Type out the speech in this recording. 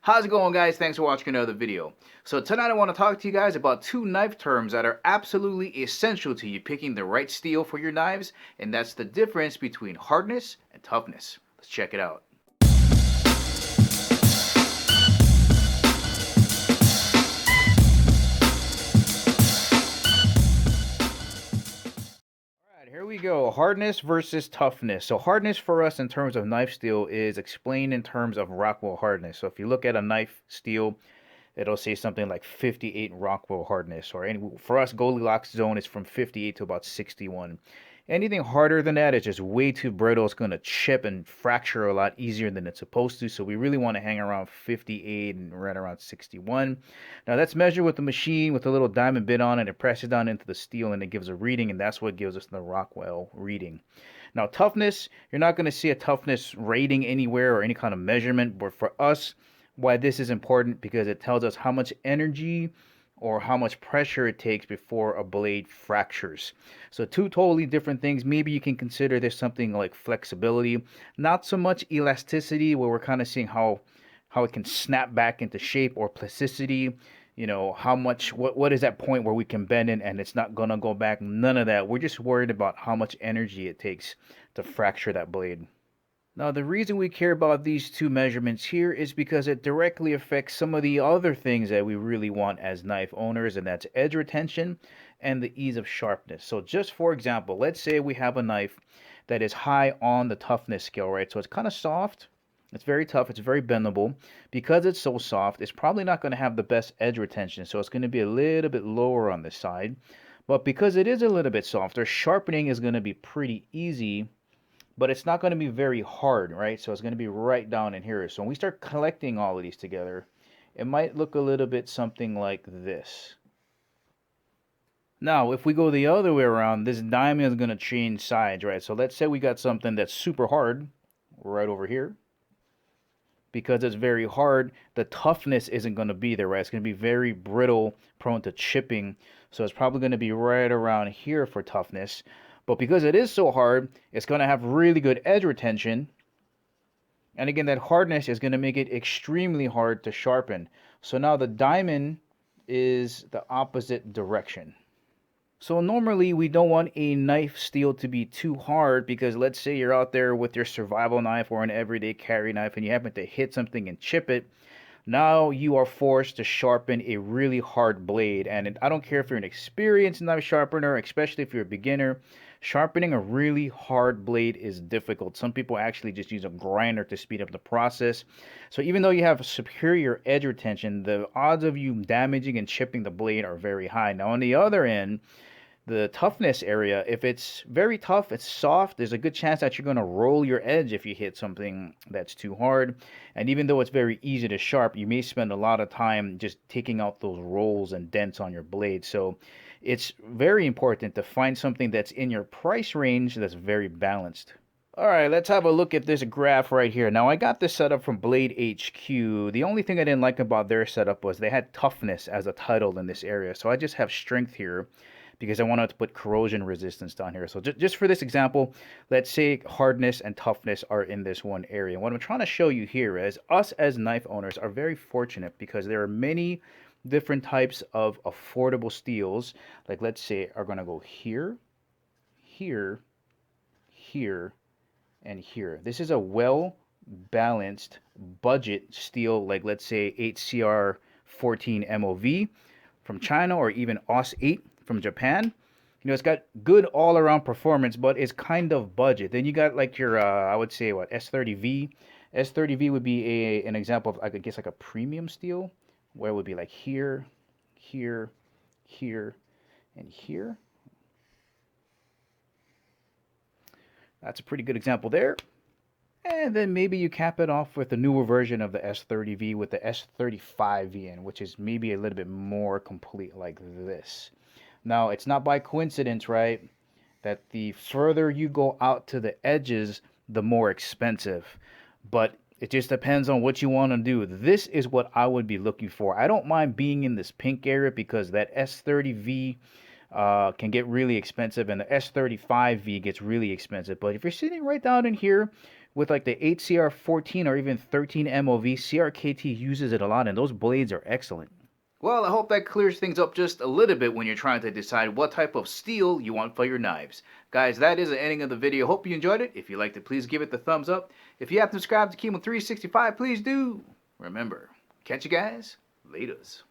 How's it going, guys? Thanks for watching another video. So tonight I want to talk to you guys about two knife terms that are absolutely essential to you picking the right steel for your knives, and that's the difference between hardness and toughness. Let's check it out. Here we go. Hardness versus toughness. So hardness for us in terms of knife steel is explained in terms of Rockwell hardness. So if you look at a knife steel, it'll say something like 58 Rockwell hardness, or for us, Goldilocks zone is from 58 to about 61. Anything harder than that is just way too brittle. It's going to chip and fracture a lot easier than it's supposed to. So we really want to hang around 58 and right around 61. Now that's measured with the machine with a little diamond bit on it. It presses down into the steel and it gives a reading, and that's what gives us the Rockwell reading. Now toughness, you're not going to see a toughness rating anywhere or any kind of measurement, but for us, why this is important, because it tells us how much energy or how much pressure it takes before a blade fractures. So two totally different things. Maybe you can consider this something like flexibility, not so much elasticity, where we're kind of seeing how it can snap back into shape, or plasticity, you know, how much, what is that point where we can bend it and it's not gonna go back. None of that. We're just worried about how much energy it takes to fracture that blade. Now, the reason we care about these two measurements here is because it directly affects some of the other things that we really want as knife owners, and that's edge retention and the ease of sharpness. So just for example, let's say we have a knife that is high on the toughness scale, right? So it's kind of soft, it's very tough, it's very bendable. Because it's so soft, it's probably not going to have the best edge retention, so it's going to be a little bit lower on this side. But because it is a little bit softer, sharpening is going to be pretty easy, but it's not going to be very hard, right? So it's going to be right down in here. So when we start collecting all of these together, it might look a little bit something like this. Now, if we go the other way around, this diamond is going to change sides, right? So let's say we got something that's super hard right over here. Because it's very hard, the toughness isn't going to be there, right? It's going to be very brittle, prone to chipping. So it's probably going to be right around here for toughness. But because it is so hard, it's going to have really good edge retention. And again, that hardness is going to make it extremely hard to sharpen. So now the diamond is the opposite direction. So normally we don't want a knife steel to be too hard, because let's say you're out there with your survival knife or an everyday carry knife and you happen to hit something and chip it. Now you are forced to sharpen a really hard blade. And I don't care if you're an experienced knife sharpener, especially if you're a beginner, sharpening a really hard blade is difficult. Some people actually just use a grinder to speed up the process. So even though you have superior edge retention, the odds of you damaging and chipping the blade are very high. Now on the other end, the toughness area, if it's very tough, it's soft, there's a good chance that you're going to roll your edge if you hit something that's too hard. And even though it's very easy to sharp, you may spend a lot of time just taking out those rolls and dents on your blade. So it's very important to find something that's in your price range that's very balanced. All right, let's have a look at this graph right here. Now, I got this setup from Blade HQ. The only thing I didn't like about their setup was they had toughness as a title in this area. So I just have strength here, because I wanted to put corrosion resistance down here. So just for this example, let's say hardness and toughness are in this one area. What I'm trying to show you here is us as knife owners are very fortunate, because there are many different types of affordable steels. Like let's say are going to go here, here, here, and here. This is a well balanced budget steel, like let's say 8CR 14 MOV from China, or even OS 8 from Japan. You know, it's got good all-around performance, but it's kind of budget. Then you got like your I would say what, S30V. S30V would be an example of, I could guess, like a premium steel, where it would be like here, here, here, and here. That's a pretty good example there. And then maybe you cap it off with a newer version of the S30V with the S35V in, which is maybe a little bit more complete, like this. Now, it's not by coincidence, right, that the further you go out to the edges, the more expensive. But it just depends on what you want to do. This is what I would be looking for. I don't mind being in this pink area, because that S30V can get really expensive, and the S35V gets really expensive. But if you're sitting right down in here with like the 8CR14 or even 13 MOV, CRKT uses it a lot, and those blades are excellent. Well, I hope that clears things up just a little bit when you're trying to decide what type of steel you want for your knives. Guys, that is the ending of the video. Hope you enjoyed it. If you liked it, please give it the thumbs up. If you haven't subscribed to Kimo365, please do. Remember, catch you guys. Laters.